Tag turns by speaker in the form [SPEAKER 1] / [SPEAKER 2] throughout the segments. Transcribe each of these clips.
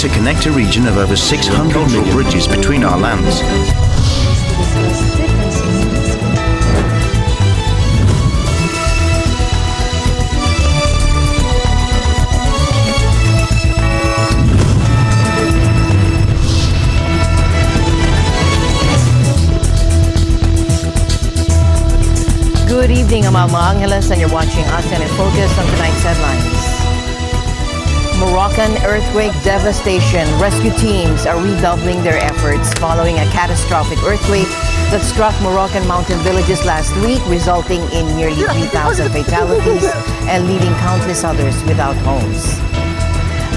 [SPEAKER 1] to connect a region of over 600 million bridges between our lands.
[SPEAKER 2] Good evening, I'm Alma Angeles, and you're watching ASEAN in Focus on tonight's headlines. Moroccan earthquake devastation. Rescue teams are redoubling their efforts following a catastrophic earthquake that struck Moroccan mountain villages last week, resulting in nearly 3,000 fatalities and leaving countless others without homes.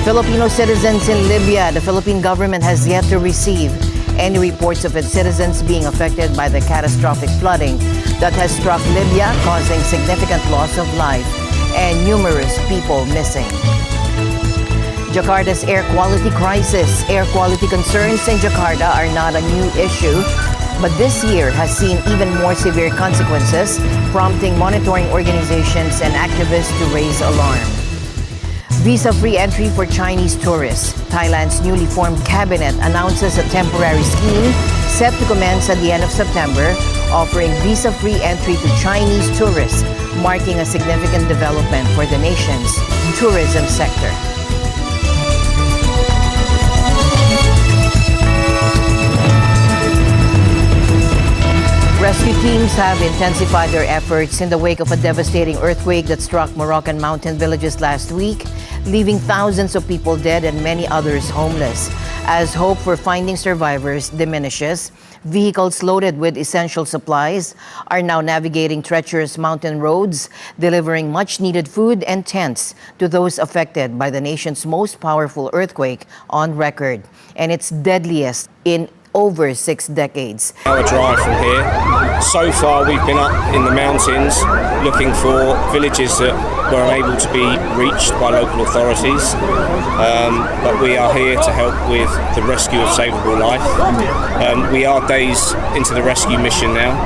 [SPEAKER 2] Filipino citizens in Libya. The Philippine government has yet to receive any reports of its citizens being affected by the catastrophic flooding that has struck Libya, causing significant loss of life and numerous people missing. Jakarta's air quality crisis. Air quality concerns in Jakarta are not a new issue, but this year has seen even more severe consequences, prompting monitoring organizations and activists to raise alarm. Visa-free entry for Chinese tourists. Thailand's newly formed cabinet announces a temporary scheme set to commence at the end of September, offering visa-free entry to Chinese tourists, marking a significant development for the nation's tourism sector. Rescue teams have intensified their efforts in the wake of a devastating earthquake that struck Moroccan mountain villages last week, leaving thousands of people dead and many others homeless. As hope for finding survivors diminishes, vehicles loaded with essential supplies are now navigating treacherous mountain roads, delivering much-needed food and tents to those affected by the nation's most powerful earthquake on record, and its deadliest in over 6 decades.
[SPEAKER 3] Hour drive from here. So far we've been up in the mountains looking for villages that were unable to be reached by local authorities, but we are here to help with the rescue of savable life. We are days into the rescue mission now,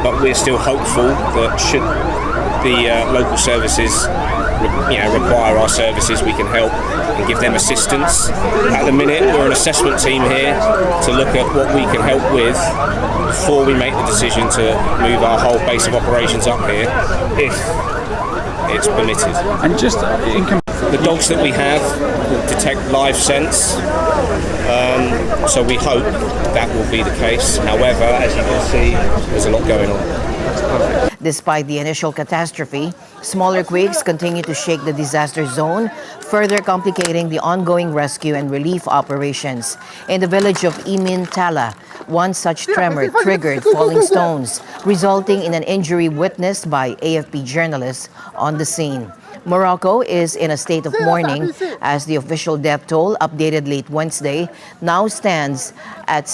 [SPEAKER 3] but we're still hopeful that should the local services require our services, we can help and give them assistance. At the minute, we're an assessment team here to look at what we can help with before we make the decision to move our whole base of operations up here, if it's permitted.
[SPEAKER 4] And just
[SPEAKER 3] the dogs that we have detect live scents, so we hope that will be the case. However, as you can see, there's a lot going on.
[SPEAKER 2] Despite the initial catastrophe, smaller quakes continue to shake the disaster zone, further complicating the ongoing rescue and relief operations. In the village of Imin Tala, one such tremor triggered falling stones, resulting in an injury witnessed by AFP journalists on the scene. Morocco is in a state of mourning as the official death toll, updated late Wednesday, now stands at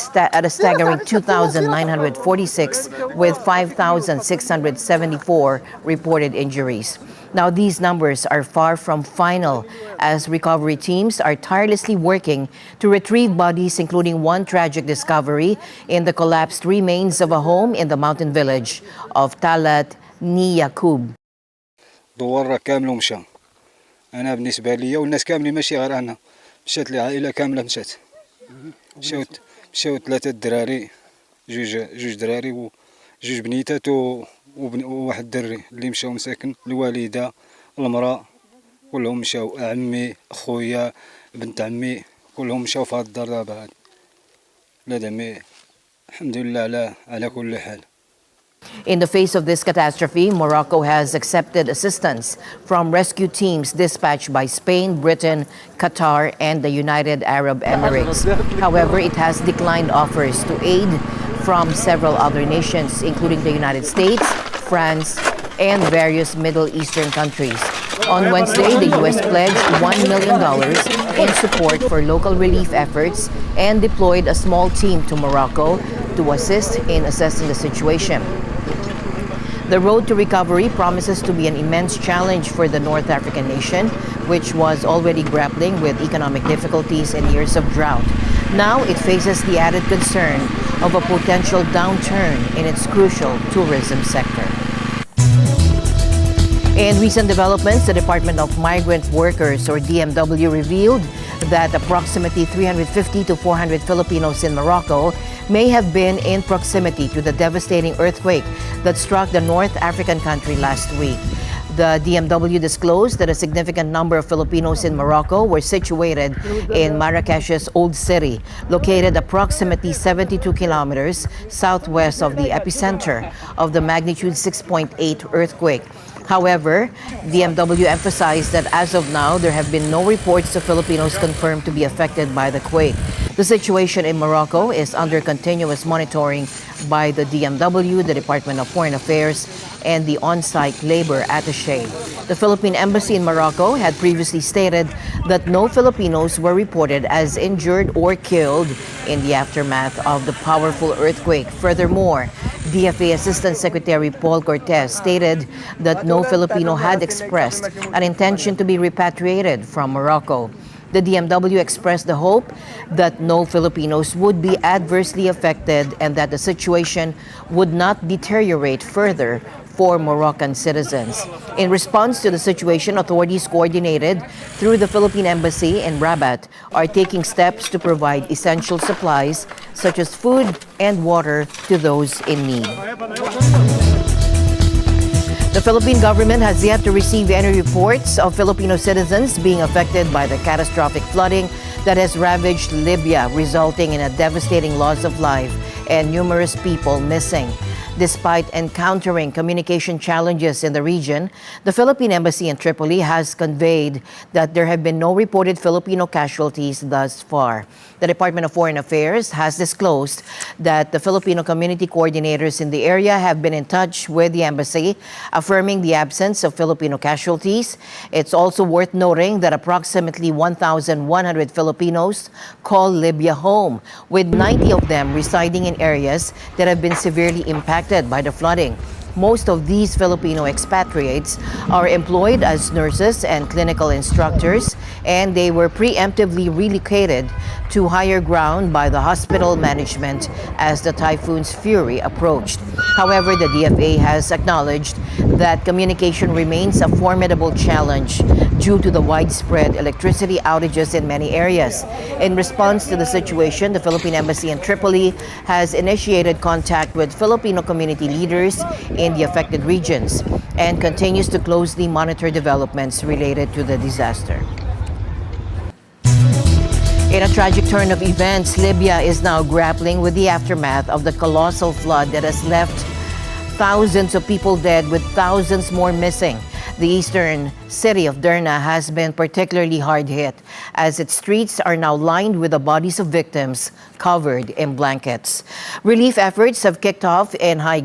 [SPEAKER 2] a staggering 2,946 with 5,674 reported injuries. Now, these numbers are far from final as recovery teams are tirelessly working to retrieve bodies, including one tragic discovery in the collapsed remains of a home in the mountain village of Talat Niyakub.
[SPEAKER 5] دوار كامل ومشى. أنا بالنسبة لي والناس كاملين ماشي غير أنا، مشات العائلة كاملة مشات. مشاو 3 دراري، جوج دراري وجوج بنيتات وواحد الدري اللي مشاو مساكن، الوالدة المرأة كلهم مشاو، عمي خويا بنت عمي كلهم مشاو في هاد الدار دابا هاد. لا دامي الحمد لله على كل حال.
[SPEAKER 2] In the face of this catastrophe, Morocco has accepted assistance from rescue teams dispatched by Spain, Britain, Qatar, and the United Arab Emirates. However, it has declined offers to aid from several other nations, including the United States, France, and various Middle Eastern countries. On Wednesday, the U.S. pledged $1 million in support for local relief efforts and deployed a small team to Morocco to assist in assessing the situation. The road to recovery promises to be an immense challenge for the North African nation, which was already grappling with economic difficulties and years of drought. Now it faces the added concern of a potential downturn in its crucial tourism sector. In recent developments, the Department of Migrant Workers, or DMW, revealed that approximately 350 to 400 Filipinos in Morocco may have been in proximity to the devastating earthquake that struck the North African country last week. The DMW disclosed that a significant number of Filipinos in Morocco were situated in Marrakesh's Old City, located approximately 72 kilometers southwest of the epicenter of the magnitude 6.8 earthquake. However, DMW emphasized that as of now, there have been no reports of Filipinos confirmed to be affected by the quake. The situation in Morocco is under continuous monitoring by the DMW, the Department of Foreign Affairs, and the on-site labor attaché. The Philippine Embassy in Morocco had previously stated that no Filipinos were reported as injured or killed in the aftermath of the powerful earthquake. Furthermore, DFA Assistant Secretary Paul Cortez stated that no Filipino had expressed an intention to be repatriated from Morocco. The DMW expressed the hope that no Filipinos would be adversely affected and that the situation would not deteriorate further for Moroccan citizens. In response to the situation, authorities coordinated through the Philippine Embassy in Rabat are taking steps to provide essential supplies such as food and water to those in need. The Philippine government has yet to receive any reports of Filipino citizens being affected by the catastrophic flooding that has ravaged Libya, resulting in a devastating loss of life and numerous people missing. Despite encountering communication challenges in the region, the Philippine Embassy in Tripoli has conveyed that there have been no reported Filipino casualties thus far. The Department of Foreign Affairs has disclosed that the Filipino community coordinators in the area have been in touch with the embassy, affirming the absence of Filipino casualties. It's also worth noting that approximately 1,100 Filipinos call Libya home, with 90 of them residing in areas that have been severely impacted by the flooding. Most of these Filipino expatriates are employed as nurses and clinical instructors, and they were preemptively relocated to higher ground by the hospital management as the typhoon's fury approached. However, the DFA has acknowledged that communication remains a formidable challenge due to the widespread electricity outages in many areas. In response to the situation, the Philippine Embassy in Tripoli has initiated contact with Filipino community leaders in the affected regions and continues to closely monitor developments related to the disaster. In a tragic turn of events, Libya is now grappling with the aftermath of the colossal flood that has left thousands of people dead with thousands more missing. The eastern city of Derna has been particularly hard hit as its streets are now lined with the bodies of victims covered in blankets. Relief efforts have kicked into high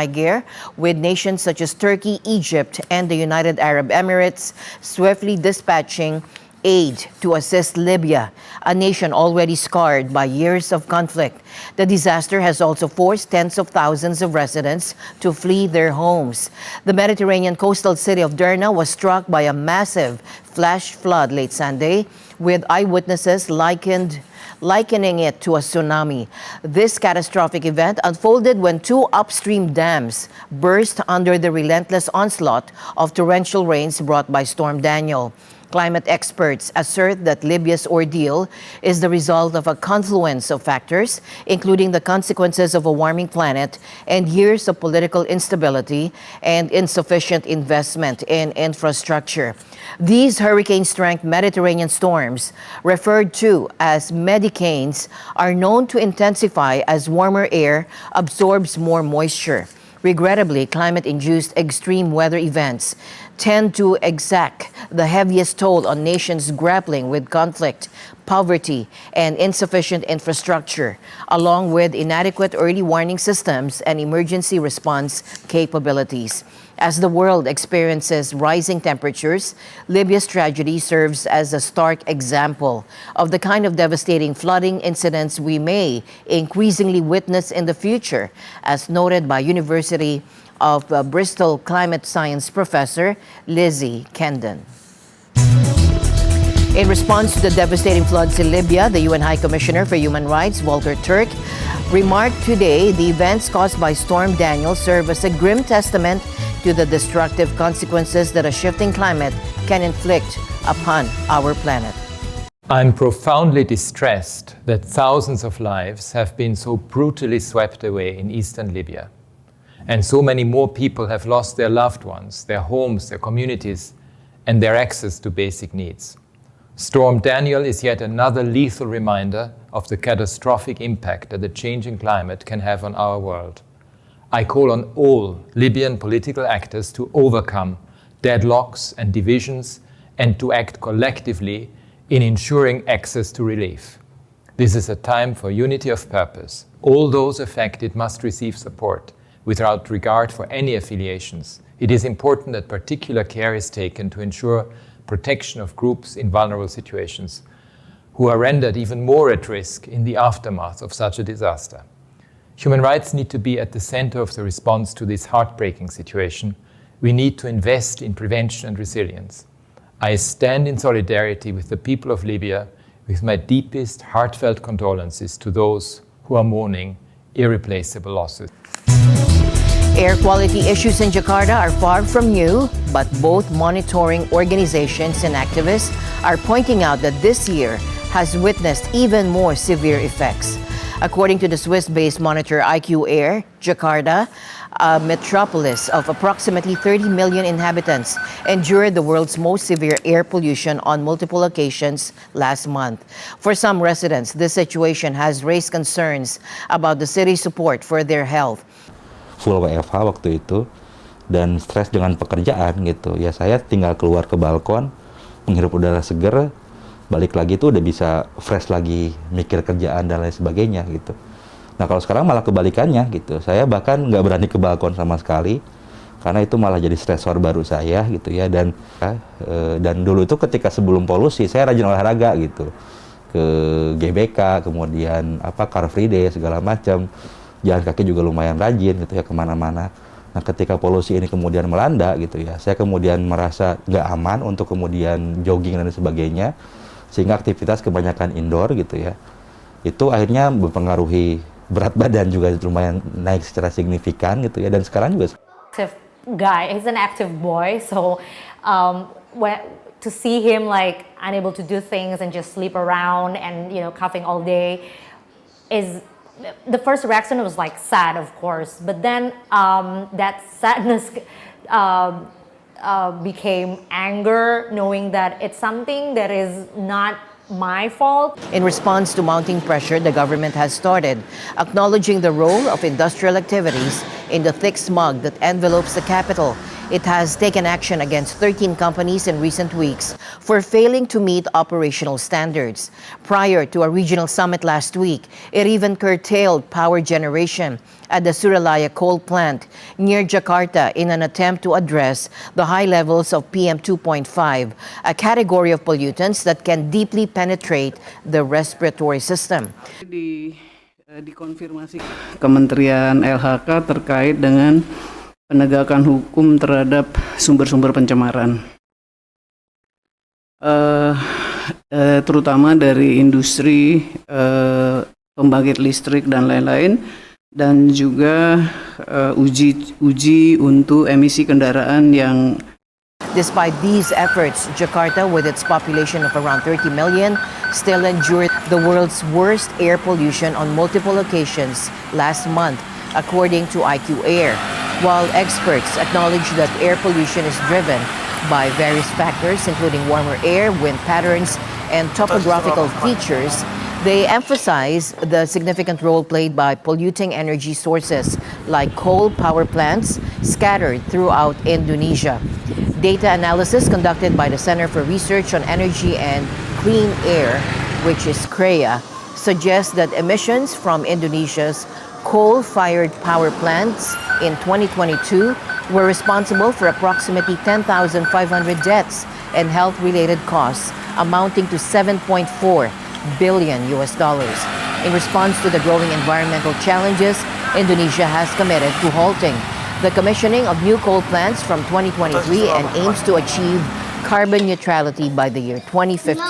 [SPEAKER 2] gear with nations such as Turkey, Egypt, and the United Arab Emirates swiftly dispatching aid to assist Libya, a nation already scarred by years of conflict. The disaster has also forced tens of thousands of residents to flee their homes. The Mediterranean coastal city of Derna was struck by a massive flash flood late Sunday, with eyewitnesses likening it to a tsunami. This catastrophic event unfolded when two upstream dams burst under the relentless onslaught of torrential rains brought by Storm Daniel. Climate experts assert that Libya's ordeal is the result of a confluence of factors, including the consequences of a warming planet and years of political instability and insufficient investment in infrastructure. These hurricane-strength Mediterranean storms, referred to as medicanes, are known to intensify as warmer air absorbs more moisture. Regrettably, climate-induced extreme weather events tend to exact the heaviest toll on nations grappling with conflict, poverty, and insufficient infrastructure, along with inadequate early warning systems and emergency response capabilities. As the world experiences rising temperatures, Libya's tragedy serves as a stark example of the kind of devastating flooding incidents we may increasingly witness in the future, as noted by University of Bristol climate science professor Lizzie Kendon. In response to the devastating floods in Libya, the UN High Commissioner for Human Rights, Volker Turk, remarked today the events caused by Storm Daniel serve as a grim testament to the destructive consequences that a shifting climate can inflict upon our planet.
[SPEAKER 4] I'm profoundly distressed that thousands of lives have been so brutally swept away in eastern Libya. And so many more people have lost their loved ones, their homes, their communities, and their access to basic needs. Storm Daniel is yet another lethal reminder of the catastrophic impact that the changing climate can have on our world. I call on all Libyan political actors to overcome deadlocks and divisions and to act collectively in ensuring access to relief. This is a time for unity of purpose. All those affected must receive support without regard for any affiliations. It is important that particular care is taken to ensure protection of groups in vulnerable situations who are rendered even more at risk in the aftermath of such a disaster. Human rights need to be at the center of the response to this heartbreaking situation. We need to invest in prevention and resilience. I stand in solidarity with the people of Libya with my deepest heartfelt condolences to those who are mourning irreplaceable losses.
[SPEAKER 2] Air quality issues in Jakarta are far from new, but both monitoring organizations and activists are pointing out that this year has witnessed even more severe effects. According to the Swiss-based monitor IQ Air, Jakarta, a metropolis of approximately 30 million inhabitants, endured the world's most severe air pollution on multiple occasions last month. For some residents, this situation has raised concerns about the city's support for their health.
[SPEAKER 6] Full WFH waktu itu dan stres dengan pekerjaan gitu ya, saya tinggal keluar ke balkon menghirup udara seger, balik lagi tuh udah bisa fresh lagi mikir kerjaan dan lain sebagainya gitu. Nah kalau sekarang malah kebalikannya gitu, saya bahkan nggak berani ke balkon sama sekali karena itu malah jadi stresor baru saya gitu ya. Dan dulu itu ketika sebelum polusi saya rajin olahraga gitu, ke GBK, kemudian Car Free Day segala macam. Jalan kaki juga lumayan rajin gitu ya kemana-mana. Nah ketika polusi ini kemudian melanda gitu ya, saya kemudian merasa nggak aman untuk kemudian jogging dan sebagainya, sehingga aktivitas kebanyakan indoor gitu ya, itu akhirnya mempengaruhi berat badan juga lumayan naik secara signifikan gitu ya. Dan sekarang juga
[SPEAKER 7] active guy, he's an active boy, so to see him like unable to do things and just sleep around and coughing all day is. The first reaction was like sad, of course, but then that sadness became anger, knowing that it's something that is not my fault.
[SPEAKER 2] In response to mounting pressure, the government has started acknowledging the role of industrial activities in the thick smog that envelopes the capital. It has taken action against 13 companies in recent weeks for failing to meet operational standards. Prior to a regional summit last week, it even curtailed power generation at the Suralaya coal plant near Jakarta in an attempt to address the high levels of PM 2.5, a category of pollutants that can deeply penetrate the respiratory system.
[SPEAKER 8] Dikonfirmasi Kementerian LHK terkait dengan penegakan hukum terhadap sumber-sumber pencemaran, terutama dari industri pembangkit listrik dan lain-lain, dan juga uji untuk emisi kendaraan yang.
[SPEAKER 2] Despite these efforts, Jakarta, with its population of around 30 million, still endured the world's worst air pollution on multiple occasions last month, according to IQ Air. While experts acknowledge that air pollution is driven by various factors, including warmer air, wind patterns, and topographical features, they emphasize the significant role played by polluting energy sources like coal power plants scattered throughout Indonesia. Data analysis conducted by the Center for Research on Energy and Clean Air, which is CREA, suggests that emissions from Indonesia's coal-fired power plants in 2022 were responsible for approximately 10,500 deaths and health-related costs amounting to $7.4 billion. In response to the growing environmental challenges, Indonesia has committed to halting the commissioning of new coal plants from 2023 and aims to achieve carbon neutrality by the year 2050.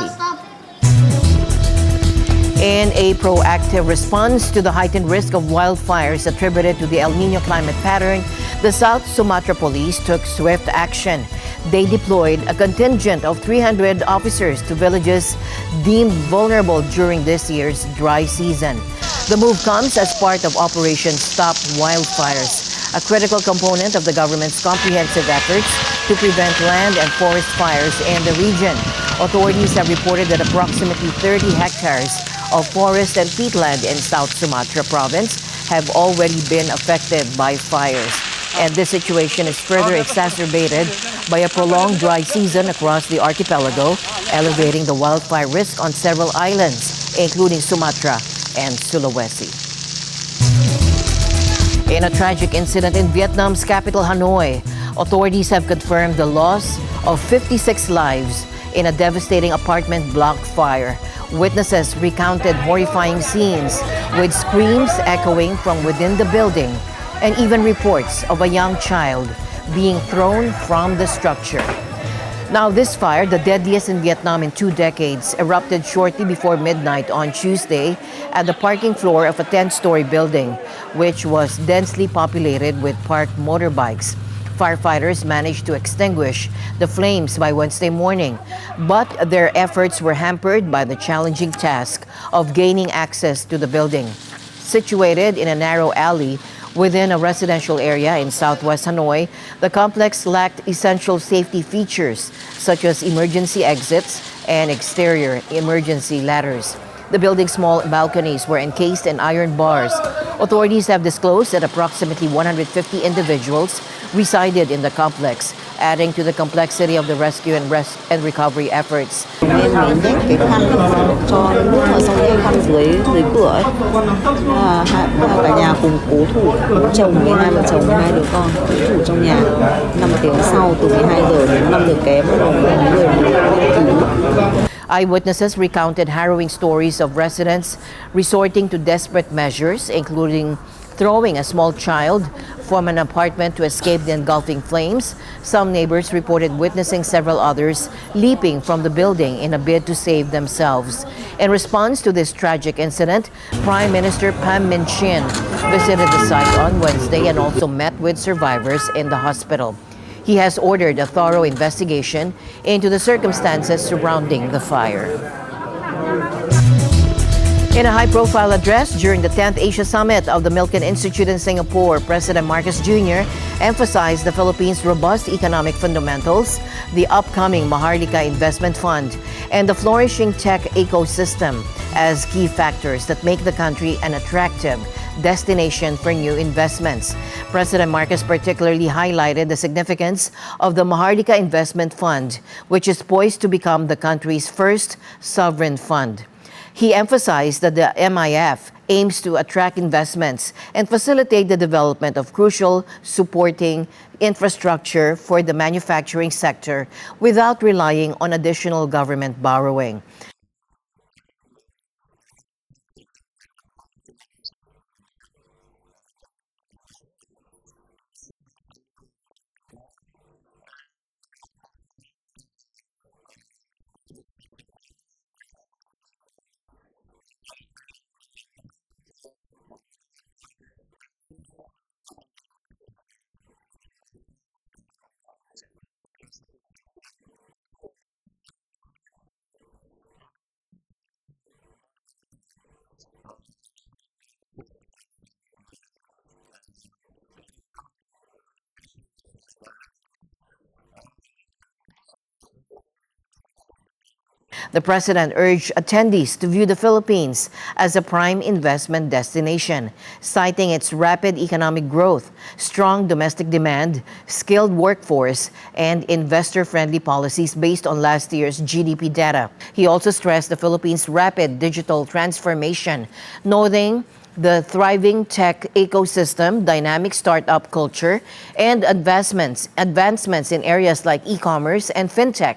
[SPEAKER 2] In a proactive response to the heightened risk of wildfires attributed to the El Nino climate pattern, the South Sumatra Police took swift action. They deployed a contingent of 300 officers to villages deemed vulnerable during this year's dry season. The move comes as part of Operation Stop Wildfires, a critical component of the government's comprehensive efforts to prevent land and forest fires in the region. Authorities have reported that approximately 30 hectares of forest and peatland in South Sumatra province have already been affected by fires. And this situation is further exacerbated by a prolonged dry season across the archipelago, elevating the wildfire risk on several islands, including Sumatra and Sulawesi. In a tragic incident in Vietnam's capital, Hanoi, authorities have confirmed the loss of 56 lives in a devastating apartment block fire. Witnesses recounted horrifying scenes with screams echoing from within the building and even reports of a young child being thrown from the structure. Now, this fire, the deadliest in Vietnam in 2 decades, erupted shortly before midnight on Tuesday at the parking floor of a 10-story building, which was densely populated with parked motorbikes. Firefighters managed to extinguish the flames by Wednesday morning, but their efforts were hampered by the challenging task of gaining access to the building. Situated in a narrow alley within a residential area in southwest Hanoi, the complex lacked essential safety features such as emergency exits and exterior emergency ladders. The building's small balconies were encased in iron bars. Authorities have disclosed that approximately 150 individuals resided in the complex, adding to the complexity of the rescue and recovery efforts.
[SPEAKER 9] Em bị nhét cái khăn cho nước vào xong cái khăn dưới cửa ấy. Cả nhà cùng cố thủ, chồng với hai vợ chồng hai đứa con cố thủ trong nhà. 5 tiếng sau từ 12 giờ đến 5 giờ kém bắt đầu người cứu.
[SPEAKER 2] Eyewitnesses recounted harrowing stories of residents resorting to desperate measures, including throwing a small child from an apartment to escape the engulfing flames. Some neighbors reported witnessing several others leaping from the building in a bid to save themselves. In response to this tragic incident, Prime Minister Pham Minh Chinh visited the site on Wednesday and also met with survivors in the hospital. He has ordered a thorough investigation into the circumstances surrounding the fire. In a high-profile address during the 10th Asia Summit of the Milken Institute in Singapore, President Marcos Jr. emphasized the Philippines' robust economic fundamentals, the upcoming Maharlika Investment Fund, and the flourishing tech ecosystem as key factors that make the country an attractive destination for new investments. President Marcos particularly highlighted the significance of the Maharlika Investment Fund, which is poised to become the country's first sovereign fund. He emphasized that the MIF aims to attract investments and facilitate the development of crucial supporting infrastructure for the manufacturing sector without relying on additional government borrowing. The president urged attendees to view the Philippines as a prime investment destination, citing its rapid economic growth, strong domestic demand, skilled workforce, and investor-friendly policies based on last year's GDP data. He also stressed the Philippines' rapid digital transformation, noting the thriving tech ecosystem, dynamic startup culture, and advancements in areas like e-commerce and fintech.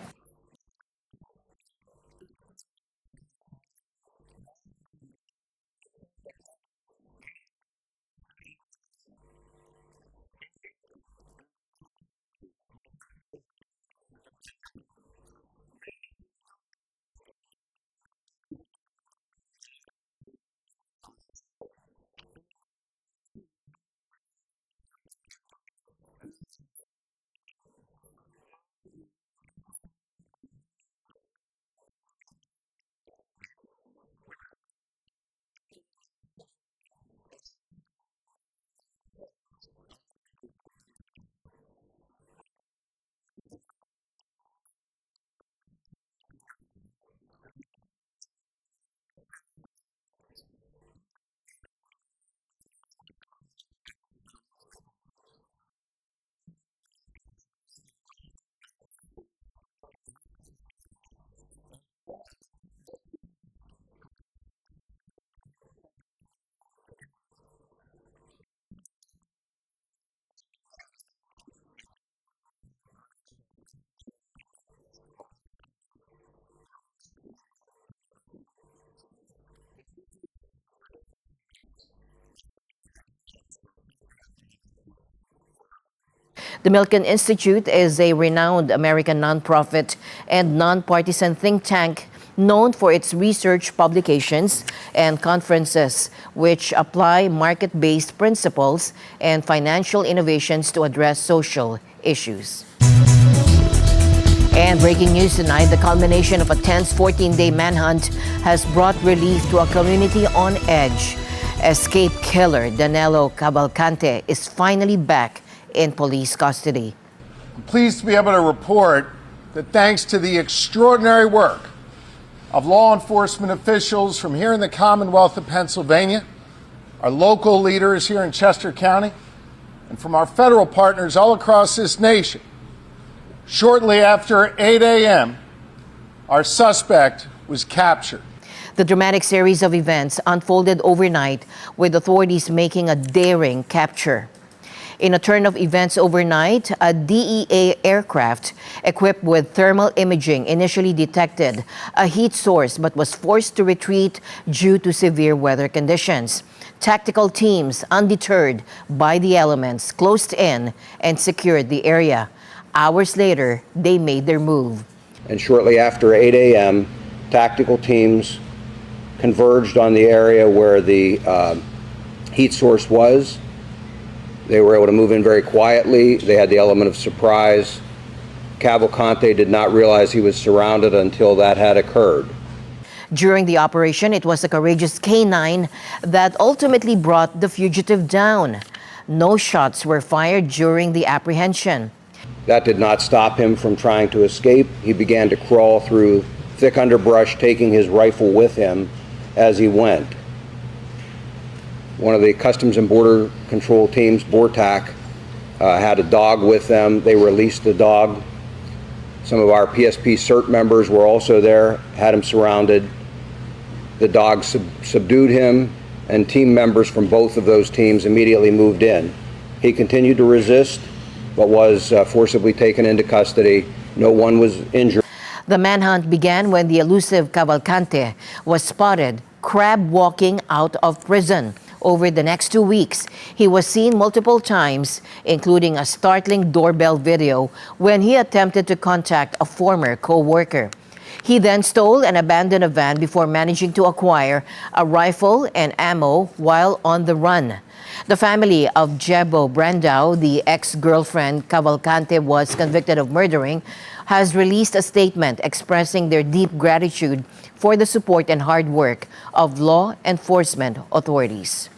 [SPEAKER 2] The Milken Institute is a renowned American nonprofit and nonpartisan think tank known for its research publications and conferences, which apply market-based principles and financial innovations to address social issues. And breaking news tonight, the culmination of a tense 14-day manhunt has brought relief to a community on edge. Escape killer Danilo Cavalcante is finally back in police custody.
[SPEAKER 10] I'm pleased to be able to report that thanks to the extraordinary work of law enforcement officials from here in the Commonwealth of Pennsylvania, our local leaders here in Chester County, and from our federal partners all across this nation, shortly after 8 a.m., our suspect was captured.
[SPEAKER 2] The dramatic series of events unfolded overnight, with authorities making a daring capture. In a turn of events overnight, a DEA aircraft equipped with thermal imaging initially detected a heat source but was forced to retreat due to severe weather conditions. Tactical teams, undeterred by the elements, closed in and secured the area. Hours later, they made their move.
[SPEAKER 11] And shortly after 8 a.m., tactical teams converged on the area where the heat source was. They were able to move in very quietly. They had the element of surprise. Cavalcante did not realize he was surrounded until that had occurred.
[SPEAKER 2] During the operation, it was a courageous K-9 that ultimately brought the fugitive down. No shots were fired during the apprehension.
[SPEAKER 11] That did not stop him from trying to escape. He began to crawl through thick underbrush, taking his rifle with him as he went. One of the Customs and Border Control teams, BORTAC, had a dog with them. They released the dog. Some of our PSP CERT members were also there, had him surrounded. The dog subdued him, and team members from both of those teams immediately moved in. He continued to resist, but was forcibly taken into custody. No one was injured.
[SPEAKER 2] The manhunt began when the elusive Cavalcante was spotted crab walking out of prison. Over the next 2 weeks, he was seen multiple times, including a startling doorbell video when he attempted to contact a former co-worker. He then stole and abandoned a van before managing to acquire a rifle and ammo while on the run. The family of Jebo Brandao, the ex-girlfriend Cavalcante was convicted of murdering, has released a statement expressing their deep gratitude for the support and hard work of law enforcement authorities.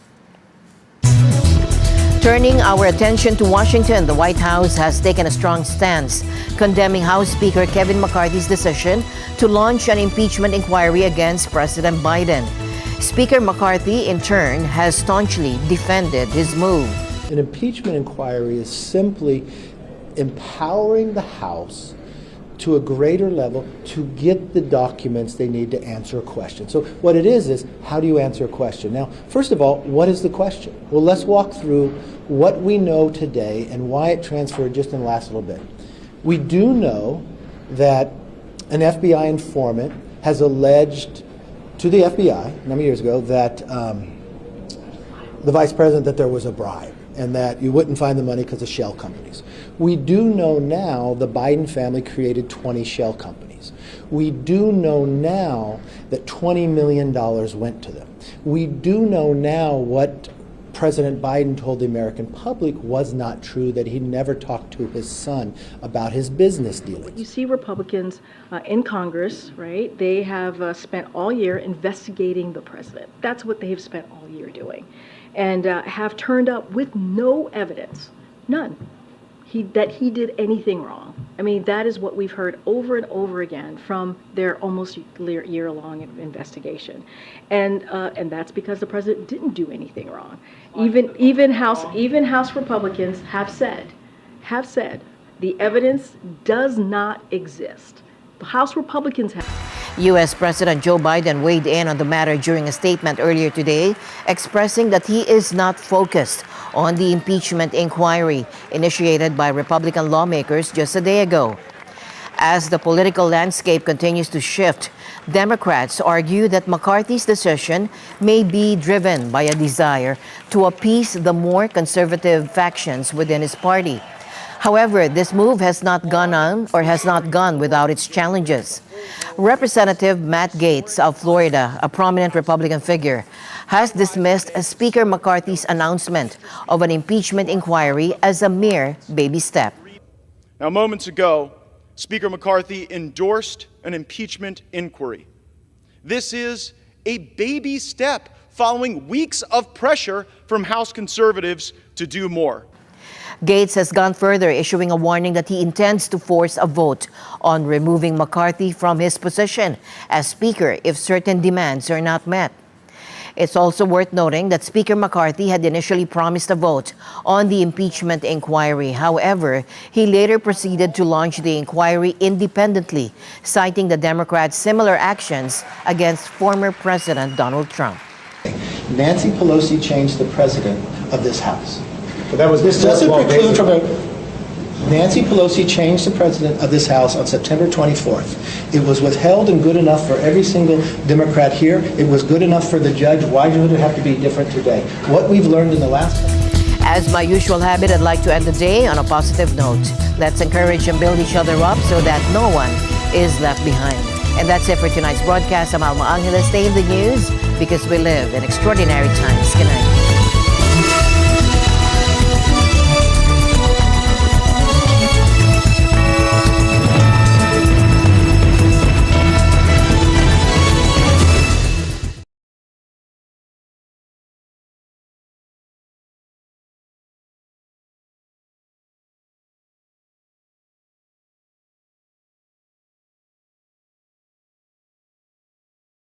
[SPEAKER 2] Turning our attention to Washington, the White House has taken a strong stance, condemning House Speaker Kevin McCarthy's decision to launch an impeachment inquiry against President Biden. Speaker McCarthy, in turn, has staunchly defended his move.
[SPEAKER 12] An impeachment inquiry is simply empowering the House to a greater level to get the documents they need to answer a question. So what it is how do you answer a question? Now, first of all, what is the question? Well, let's walk through what we know today and why it transferred just in the last little bit. We do know that an FBI informant has alleged to the FBI a number of years ago that the vice president, that there was a bribe and that you wouldn't find the money because of shell companies. We do know now the Biden family created 20 shell companies. We do know now that $20 million went to them. We do know now what President Biden told the American public was not true, that he never talked to his son about his business dealings.
[SPEAKER 13] You see Republicans in Congress, right? They have spent all year investigating the president. That's what they've spent all year doing. And have turned up with no evidence, none, that he did anything wrong. I mean, that is what we've heard over and over again from their almost year-long investigation, and that's because the president didn't do anything wrong. Even House Republicans have said the evidence does not exist. The House Republicans have.
[SPEAKER 2] U.S. President Joe Biden weighed in on the matter during a statement earlier today, expressing that he is not focused on the impeachment inquiry initiated by Republican lawmakers just a day ago. As the political landscape continues to shift, Democrats argue that McCarthy's decision may be driven by a desire to appease the more conservative factions within his party. However, this move has not gone without its challenges. Representative Matt Gaetz of Florida, a prominent Republican figure, has dismissed Speaker McCarthy's announcement of an impeachment inquiry as a mere baby step.
[SPEAKER 14] Now, moments ago, Speaker McCarthy endorsed an impeachment inquiry. This is a baby step following weeks of pressure from House conservatives to do more.
[SPEAKER 2] Gaetz has gone further, issuing a warning that he intends to force a vote on removing McCarthy from his position as Speaker if certain demands are not met. It's also worth noting that Speaker McCarthy had initially promised a vote on the impeachment inquiry. However, he later proceeded to launch the inquiry independently, citing the Democrats' similar actions against former President Donald Trump.
[SPEAKER 12] Nancy Pelosi changed the president of this House.
[SPEAKER 15] But that was
[SPEAKER 12] This doesn't preclude from Nancy Pelosi changed the president of this House on September 24th. It was withheld and good enough for every single Democrat here. It was good enough for the judge. Why would it have to be different today? What we've learned in the last...
[SPEAKER 2] As my usual habit, I'd like to end the day on a positive note. Let's encourage and build each other up so that no one is left behind. And that's it for tonight's broadcast. I'm Alma Angeles. Stay in the news because we live in extraordinary times. Good night.